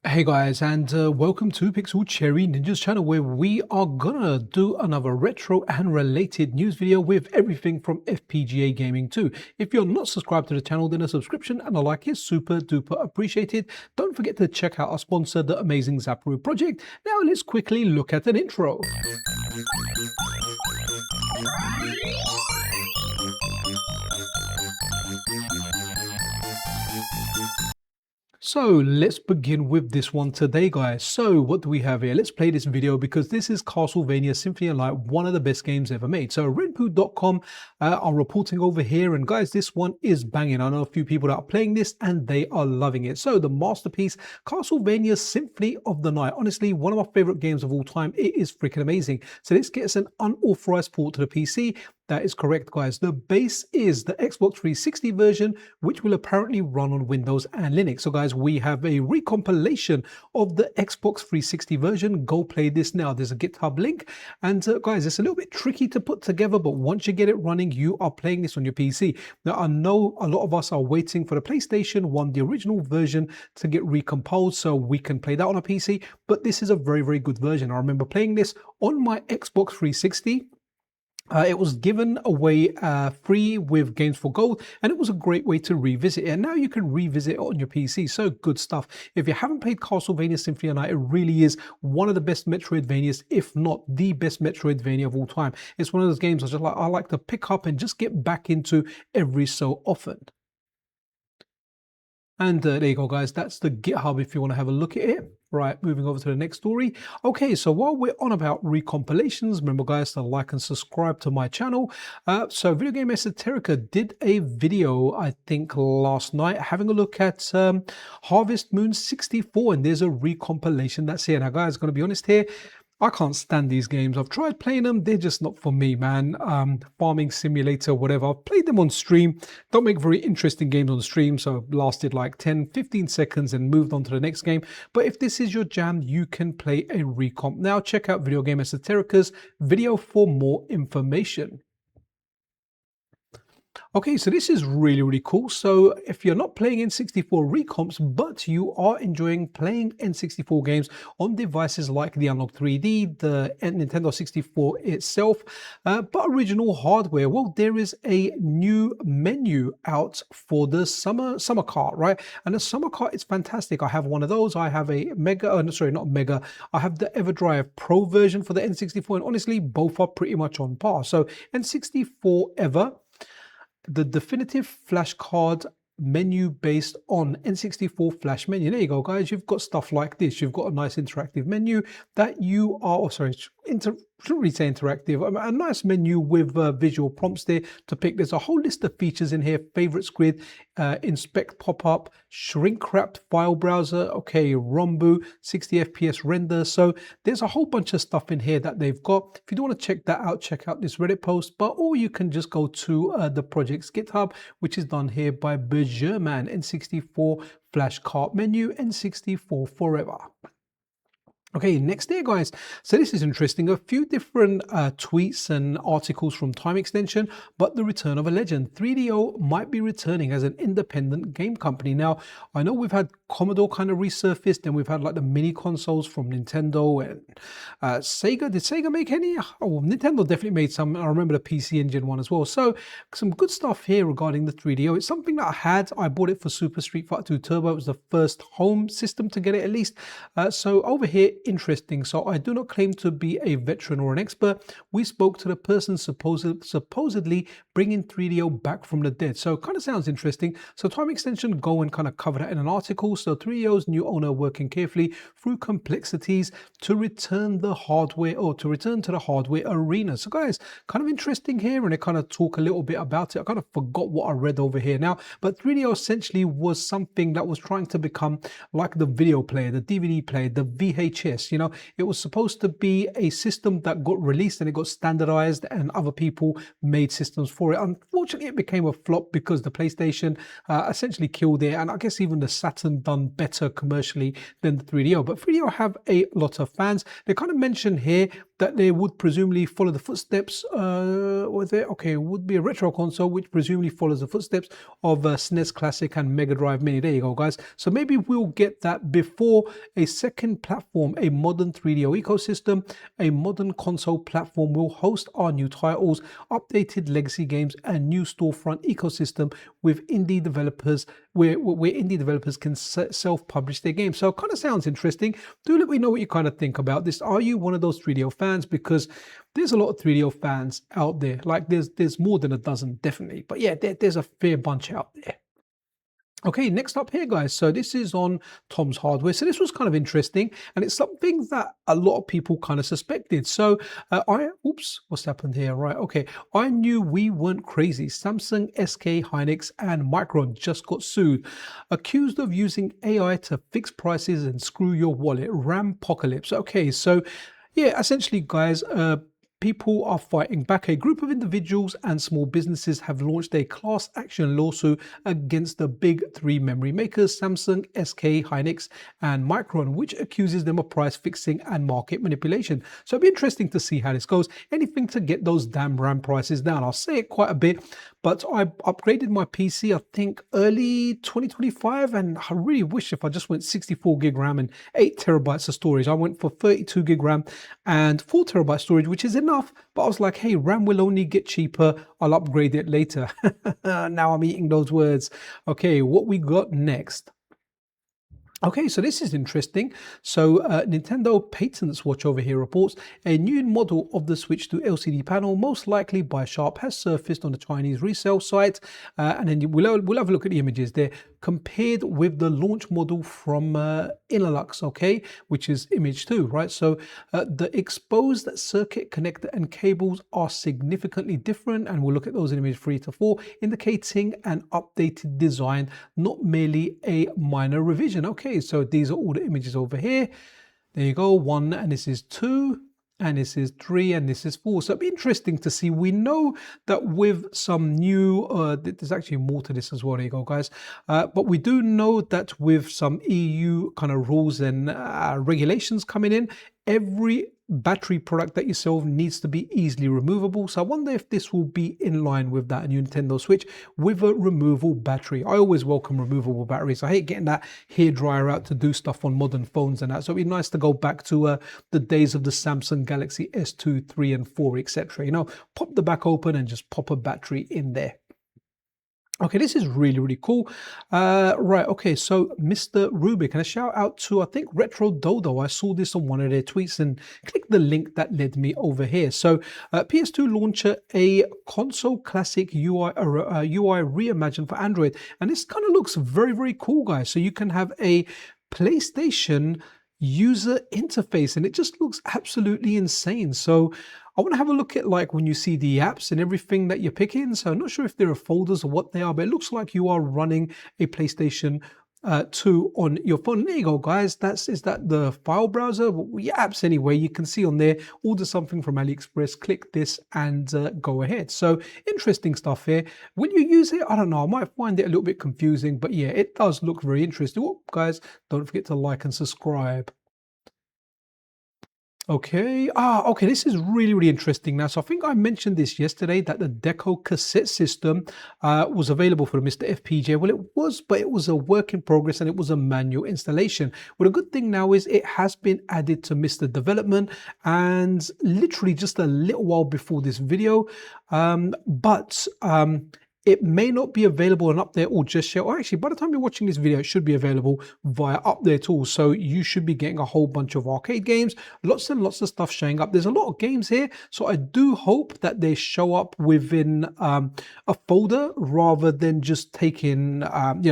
Hey guys, and welcome to PixelCherryNinja's channel, where we are gonna do another retro and related news video with everything from FPGA gaming too. If you're not subscribed to the channel, then a subscription and a like is super duper appreciated. Don't forget to check out our sponsor, the amazing Zapru project. Now let's quickly look at an intro. So let's begin with this one today, guys. So what do we have here? Let's play this video because this is Castlevania Symphony of Light, one of the best games ever made. So Renpu.com are reporting over here, and guys, this one is banging. I know a few people that are playing this and they are loving it. So the masterpiece, Castlevania Symphony of the Night. Honestly, one of my favorite games of all time. It is freaking amazing. So let's get us an unauthorized port to the PC. That is correct, guys. The base is the Xbox 360 version, which will apparently run on Windows and Linux. So guys, we have a recompilation of the Xbox 360 version. Go play this now. There's a GitHub link. And guys, it's a little bit tricky to put together, but once you get it running, you are playing this on your PC. Now, I know a lot of us are waiting for the PlayStation 1, the original version, to get recompiled so we can play that on a PC, but this is a very, very good version. I remember playing this on my Xbox 360. It was given away free with Games for Gold, and it was a great way to revisit it. And now you can revisit it on your PC. So good stuff. If you haven't played Castlevania Symphony of the Night, it really is one of the best Metroidvanias, if not the best Metroidvania of all time. It's one of those games I like to pick up and just get back into every so often. And there you go, guys. That's the GitHub if you want to have a look at it. Right, moving over to the next story. Okay, so while we're on about recompilations, remember, guys, to like and subscribe to my channel. So Video Game Esoterica did a video, I think, last night, having a look at Harvest Moon 64, and there's a recompilation that's here. Now, guys, going to be honest here, I can't stand these games. I've tried playing them. They're just not for me, man. Farming simulator, whatever. I've played them on stream. Don't make very interesting games on stream. So lasted like 10, 15 seconds and moved on to the next game. But if this is your jam, you can play a recomp. Now check out Video Game Esoterica's video for more information. Okay, so this is really, really cool. So if you're not playing N64 recomps, but you are enjoying playing N64 games on devices like the Analogue 3D, the Nintendo 64 itself, but original hardware, well, there is a new menu out for the SummerCart, right? And the SummerCart is fantastic. I have one of those. I have a Mega, sorry, not Mega. I have the EverDrive Pro version for the N64, and honestly, both are pretty much on par. So N64 Ever, the definitive flash card menu based on N64 flash menu. There you go, guys. You've got stuff like this. You've got a nice interactive menu that you are, oh, sorry, shouldn't really say interactive, a nice menu with visual prompts there to pick. There's a whole list of features in here: favorites grid, inspect pop-up, shrink wrapped file browser, okay, Rombu, 60 FPS render. So there's a whole bunch of stuff in here that they've got. If you do want to check that out, check out this Reddit post, or you can just go to the project's GitHub, which is done here by Bergerman. N64 flash cart menu, N64 forever. Okay, next there, guys. So this is interesting. A few different tweets and articles from Time Extension, but the return of a legend. 3DO might be returning as an independent game company. Now, I know we've had Commodore kind of resurfaced, and we've had like the mini consoles from Nintendo and Sega. Did Sega make any? Oh, Nintendo definitely made some. I remember the PC Engine one as well. So some good stuff here regarding the 3DO. It's something that I had. I bought it for Super Street Fighter 2 Turbo. It was the first home system to get it, at least. So over here, interesting. So I do not claim to be a veteran or an expert. We spoke to the person supposedly bringing 3DO back from the dead. So kind of sounds interesting. So Time Extension go and kind of cover that in an article. So 3DO's new owner working carefully through complexities to return the hardware, or to return to the hardware arena. So guys, kind of interesting here, and they kind of talk a little bit about it. I kind of forgot what I read over here now, but 3DO essentially was something that was trying to become like the video player, the DVD player, the VHS. You know, it was supposed to be a system that got released and it got standardized, and other people made systems for it. Unfortunately, it became a flop because the PlayStation essentially killed it, and I guess even the Saturn done better commercially than the 3DO. But 3DO have a lot of fans. They kind of mentioned here that they would presumably follow the footsteps, would be a retro console, which presumably follows the footsteps of SNES Classic and Mega Drive Mini. There you go, guys. So maybe we'll get that before a second platform, a modern 3DO ecosystem, a modern console platform will host our new titles, updated legacy games, and new storefront ecosystem with indie developers, where indie developers can self-publish their games. So it kind of sounds interesting. Do let me know what you kind of think about this. Are you one of those 3DO fans? Because there's a lot of 3DO fans out there. Like there's more than a dozen, definitely. But yeah, there's a fair bunch out there. Okay, next up here, guys. So this is on Tom's Hardware. So this was kind of interesting, and it's something that a lot of people kind of suspected. So what's happened here? Right, okay. I knew we weren't crazy. Samsung, SK Hynix, and Micron just got sued, accused of using AI to fix prices and screw your wallet. Rampocalypse. Okay, so yeah, essentially, guys, people are fighting back. A group of individuals and small businesses have launched a class action lawsuit against the big three memory makers, Samsung, SK Hynix, and Micron, which accuses them of price fixing and market manipulation. So it'll be interesting to see how this goes. Anything to get those damn RAM prices down. I'll say it quite a bit, but I upgraded my PC, I think early 2025, and I really wish if I just went 64 gig RAM and 8 terabytes of storage. I went for 32 gig RAM and 4 terabyte storage, which is enough, but I was like, hey, RAM will only get cheaper, I'll upgrade it later. Now I'm eating those words. Okay, what we got next? Okay, so this is interesting. So Nintendo Patents Watch over here reports a new model of the Switch 2 LCD panel, most likely by Sharp, has surfaced on the Chinese resale site. And then we'll have a look at the images there, compared with the launch model from Analogue, okay, which is image 2, right? So the exposed circuit connector and cables are significantly different, and we'll look at those in image 3 to 4, indicating an updated design, not merely a minor revision. Okay, so these are all the images over here. There you go, 1, and this is 2. And this is 3, and this is 4. So it'd be interesting to see. We know that with some new, there's actually more to this as well. There you go, guys. But we do know that with some EU kind of rules and regulations coming in, every battery product that you sell needs to be easily removable. So I wonder if this will be in line with that new Nintendo Switch with a removable battery. I always welcome removable batteries. I hate getting that hairdryer out to do stuff on modern phones and that. So it'd be nice to go back to the days of the Samsung Galaxy S2, 3, and 4, etc. You know, pop the back open and just pop a battery in there. Okay, this is really, really cool. Right, okay, so Mr. Rubik, and a shout out to, I think, Retro Dodo. I saw this on one of their tweets and clicked the link that led me over here. So PS2 launcher, a console classic UI reimagined for Android. And this kind of looks very, very cool, guys. So you can have a PlayStation user interface, and it just looks absolutely insane. So I want to have a look at, like, when you see the apps and everything that you're picking. So I'm not sure if there are folders or what they are, but it looks like you are running a PlayStation 2 on your phone. And there you go, guys. Is that the file browser? Well, your apps anyway. You can see on there, order something from AliExpress, click this and go ahead. So interesting stuff here. Will you use it? I don't know. I might find it a little bit confusing, but yeah, it does look very interesting. Oh, guys, don't forget to like and subscribe. Okay, okay, this is really, really interesting now. So I think I mentioned this yesterday, that the DECO cassette system was available for the MiSTerFPGA. Well, it was, but it was a work in progress and it was a manual installation. Well, the good thing now is it has been added to MiSTer development, and literally just a little while before this video, it may not be available on Up There or just yet. Or actually, by the time you're watching this video, it should be available via Up There tools. So you should be getting a whole bunch of arcade games, lots and lots of stuff showing up. There's a lot of games here, so I do hope that they show up within a folder rather than just taking,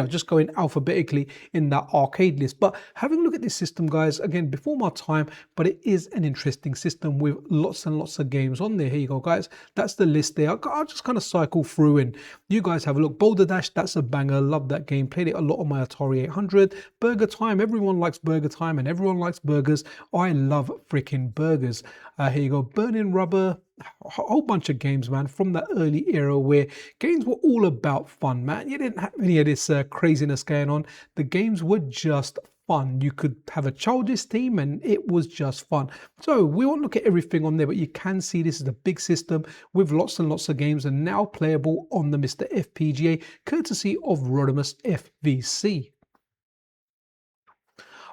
just going alphabetically in that arcade list. But having a look at this system, guys, again, before my time, but it is an interesting system with lots and lots of games on there. Here you go, guys. That's the list there. I'll just kind of cycle through and You guys have a look. Boulder Dash, that's a banger. Love that game. Played it a lot on my Atari 800. Burger Time, everyone likes Burger Time and everyone likes burgers. I love freaking burgers. Here you go. Burning Rubber, a whole bunch of games, man, from that early era where games were all about fun, man. You didn't have any of this craziness going on. The games were just fun. You could have a childish theme and it was just fun. So we won't look at everything on there, but you can see this is a big system with lots and lots of games and now playable on the MiSTerFPGA, courtesy of Rodimus FVC.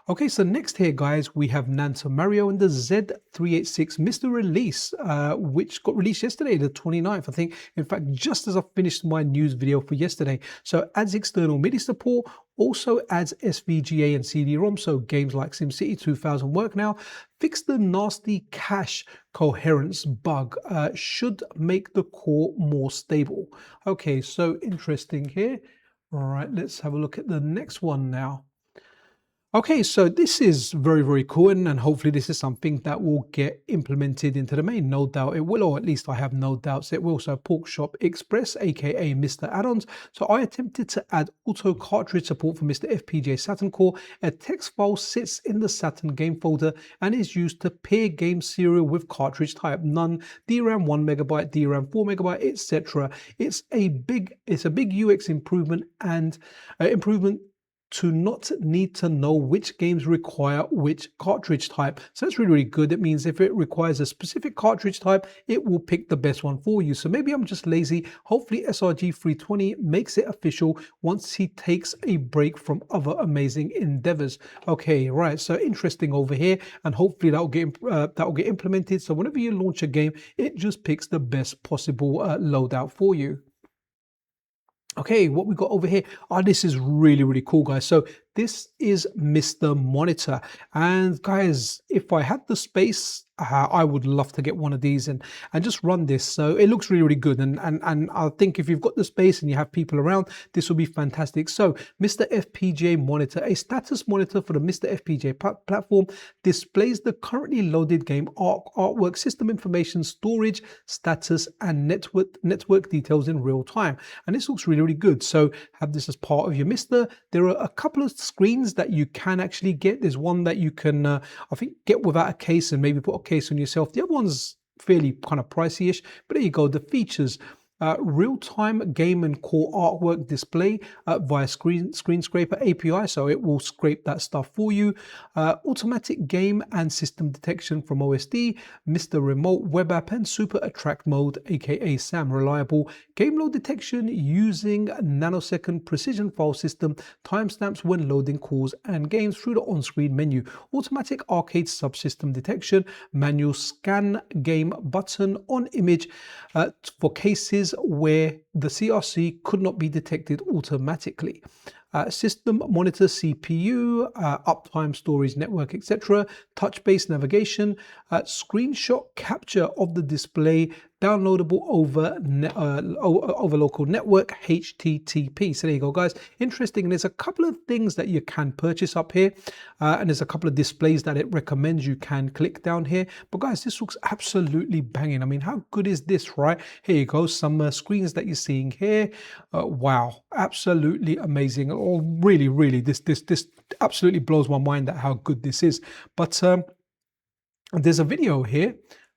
Okay, so next here, guys, we have Tamariel and the Z386 MiSTer release, which got released yesterday, the 29th, I think. In fact, just as I finished my news video for yesterday. So adds external MIDI support, also adds SVGA and CD-ROM, so games like SimCity 2000 work now. Fix the nasty cache coherence bug, should make the core more stable. Okay, so interesting here. All right, let's have a look at the next one now. Okay, so this is very, very cool, and hopefully this is something that will get implemented into the main. No doubt it will, or at least I have no doubts it will. So Porkshop Express, aka MiSTer add-ons. So I attempted to add auto cartridge support for MiSTerFPGA Saturn core. A text file sits in the Saturn game folder and is used to pair game serial with cartridge type. None, DRAM 1 MB, DRAM 4 MB, etc. It's a big UX improvement and improvement to not need to know which games require which cartridge type. So that's really, really good. It means if it requires a specific cartridge type, it will pick the best one for you. So maybe I'm just lazy. Hopefully SRG320 makes it official once he takes a break from other amazing endeavors. Okay, right. So interesting over here, and hopefully that will get implemented. So whenever you launch a game, it just picks the best possible loadout for you. Okay, what we got over here? Oh, this is really, really cool, guys. So this is MiSTer Monitor. And guys, if I had the space, I would love to get one of these and just run this. So it looks really, really good. And I think if you've got the space and you have people around, this will be fantastic. So MiSTerFPGA Monitor, a status monitor for the MiSTerFPGA platform, displays the currently loaded game artwork, system information, storage, status, and network details in real time. And this looks really, really good. So have this as part of your MiSTer. There are a couple of screens that you can actually get. There's one that you can, I think, get without a case and maybe put a case on yourself. The other one's fairly kind of pricey-ish, but there you go. The features: real-time game and core artwork display via screen scraper API, so it will scrape that stuff for you. Automatic game and system detection from OSD, MiSTer Remote Web App, and Super Attract Mode, aka SAM. Reliable game load detection using nanosecond precision file system, timestamps when loading cores and games through the on-screen menu. Automatic arcade subsystem detection, manual scan game button on image for cases where the CRC could not be detected automatically. System monitor CPU, uptime, storage, network, etc. Touch-based navigation, screenshot capture of the display, downloadable over local network, HTTP. So there you go, guys. Interesting. And there's a couple of things that you can purchase up here, and there's a couple of displays that it recommends you can click down here. But guys, this looks absolutely banging. I mean, how good is this, right? Here you go, some screens that you're seeing here. Wow, absolutely amazing. Oh, really, this absolutely blows my mind at how good this is. But there's a video here.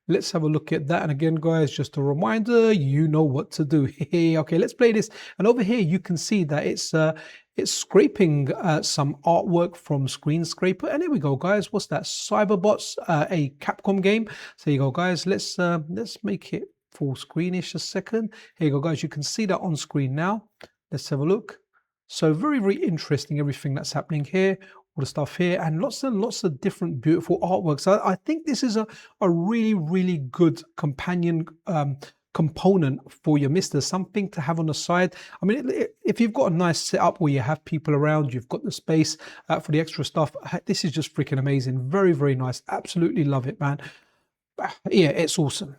Let's have a look at that. And again, guys, just a reminder, you know what to do. Okay, let's play this. And over here, you can see that it's scraping some artwork from Screen Scraper. And there we go, guys. What's that? Cyberbots, a Capcom game. So there you go, guys. Let's make it full screenish a second. Here you go, guys. You can see that on screen now. Let's have a look. So very, very interesting, everything that's happening here. All the stuff here, and lots of different beautiful artwork. So I think this is a really, really good companion component for your MiSTer, something to have on the side. I mean, if you've got a nice setup where you have people around, you've got the space for the extra stuff, this is just freaking amazing. Very, very nice. Absolutely love it, man. Yeah, it's awesome.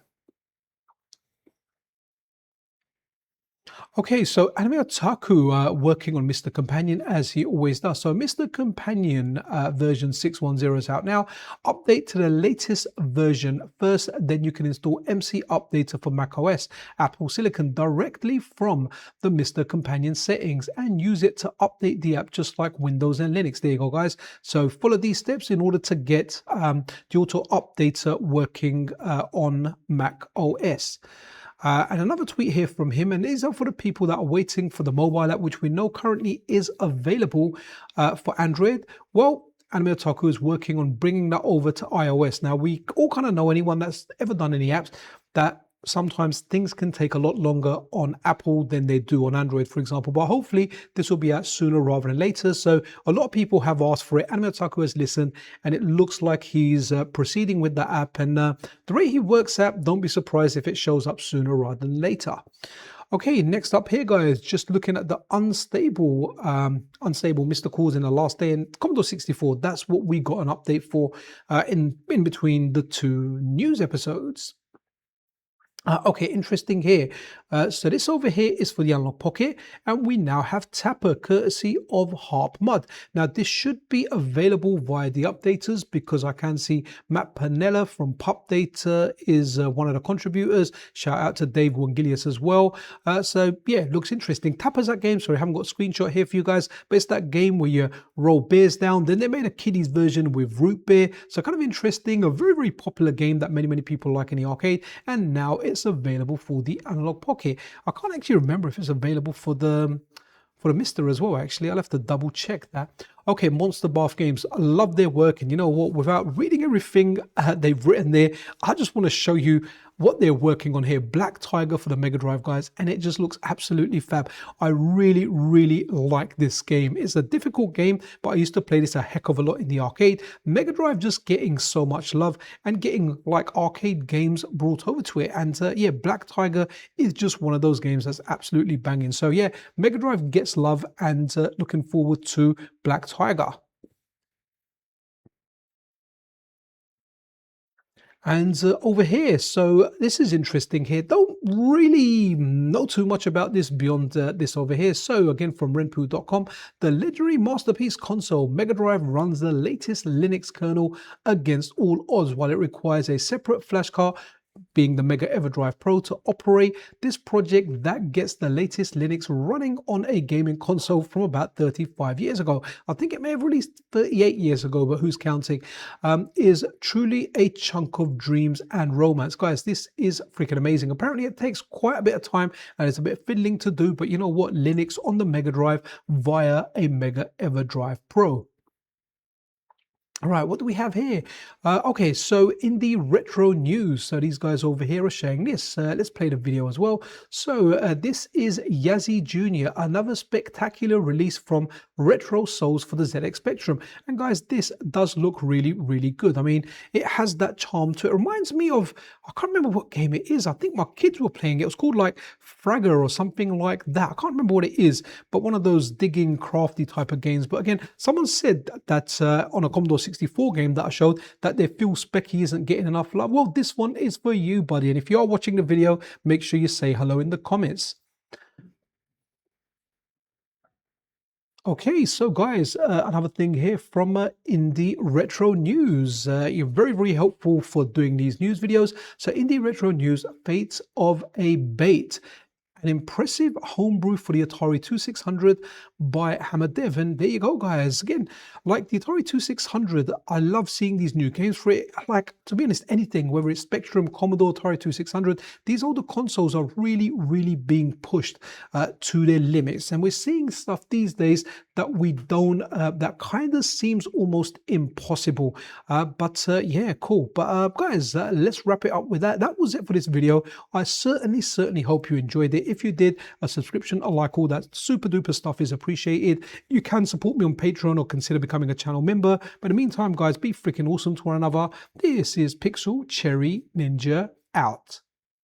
Okay, so Anime Otaku working on MiSTer Companion as he always does. So MiSTer Companion version 610 is out now. Update to the latest version first, then you can install MC Updater for macOS, Apple Silicon directly from the MiSTer Companion settings and use it to update the app just like Windows and Linux. There you go, guys. So follow these steps in order to get the auto updater working on Mac OS. And another tweet here from him, and these are for the people that are waiting for the mobile app, which we know currently is available for Android. Well, Anime Otaku is working on bringing that over to iOS. Now, we all kind of know anyone that's ever done any apps that sometimes things can take a lot longer on Apple than they do on Android, for example. But hopefully this will be out sooner rather than later. So a lot of people have asked for it. Anime Otaku has listened, and it looks like he's proceeding with the app. And the rate he works at, don't be surprised if it shows up sooner rather than later. Okay, next up here, guys, just looking at the unstable MiSTer calls in the last day in Commodore 64. That's what we got an update for in between the two news episodes. Okay, interesting here. So this over here is for the Analog Pocket, and we now have Tapper courtesy of Harp Mud. Now this should be available via the updaters because I can see Matt Panella from Pup Data is one of the contributors. Shout out to Dave Wangilius as well. So yeah, looks interesting. Tapper's that game. Sorry, I haven't got a screenshot here for you guys, but it's that game where you roll beers down. Then they made a kiddies version with root beer. So kind of interesting, a very, very popular game that many people like in the arcade, and now it's available for the Analog Pocket. I can't actually remember if it's available for the MiSTer as well. Actually, I'll have to double check that. Okay, Monster Bath Games. I love their work, and you know what? Without reading everything they've written there, I just want to show you what they're working on here. Black Tiger for the Mega Drive, guys, and it just looks absolutely fab. I really like this game. It's a difficult game, but I used to play this a heck of a lot in the arcade. Mega Drive just getting so much love and getting like arcade games brought over to it. And yeah, Black Tiger is just one of those games that's absolutely banging. So yeah, Mega Drive gets love, and looking forward to Black Tiger. And over here, so this is interesting here. Don't really know too much about this beyond this over here. So again, from renpu.com, the legendary masterpiece console Mega Drive runs the latest Linux kernel against all odds, while it requires a separate flash card, being the Mega EverDrive Pro, to operate this project that gets the latest Linux running on a gaming console from about 35 years ago. I think it may have released 38 years ago, but who's counting? Is truly a chunk of dreams and romance. Guys, this is freaking amazing. Apparently it takes quite a bit of time and it's a bit fiddling to do, but you know what? Linux on the Mega Drive via a Mega EverDrive Pro. All right, what do we have here? Okay, so in the retro news, so these guys over here are sharing this. Let's play the video as well. So this is Yazzie Jr., another spectacular release from Retro Souls for the ZX Spectrum. And guys, this does look really good. I mean, it has that charm to it. It reminds me of, I can't remember what game it is. I think my kids were playing it. It was called like Fragger or something like that. I can't remember what it is, but one of those digging crafty type of games. But again, someone said that on a Commodore 64 game that I showed, that they feel Specky isn't getting enough love. Well, this one is for you, buddy. And if you are watching the video, make sure you say hello in the comments. Okay, so guys, another thing here from Indie Retro News. You're very helpful for doing these news videos. So Indie Retro News, Fates of a Bait. An impressive homebrew for the Atari 2600 by Hammer Dev. And there you go, guys. Again, like the Atari 2600, I love seeing these new games for it. Like, to be honest, anything, whether it's Spectrum, Commodore, Atari 2600, these older consoles are really being pushed to their limits. And we're seeing stuff these days that we don't, that kind of seems almost impossible. But yeah, cool. But guys, let's wrap it up with that. That was it for this video. I certainly hope you enjoyed it. If you did, a subscription, a like, all that super duper stuff is appreciated. You can support me on Patreon or consider becoming a channel member. But in the meantime, guys, be freaking awesome to one another. This is PixelCherryNinja out.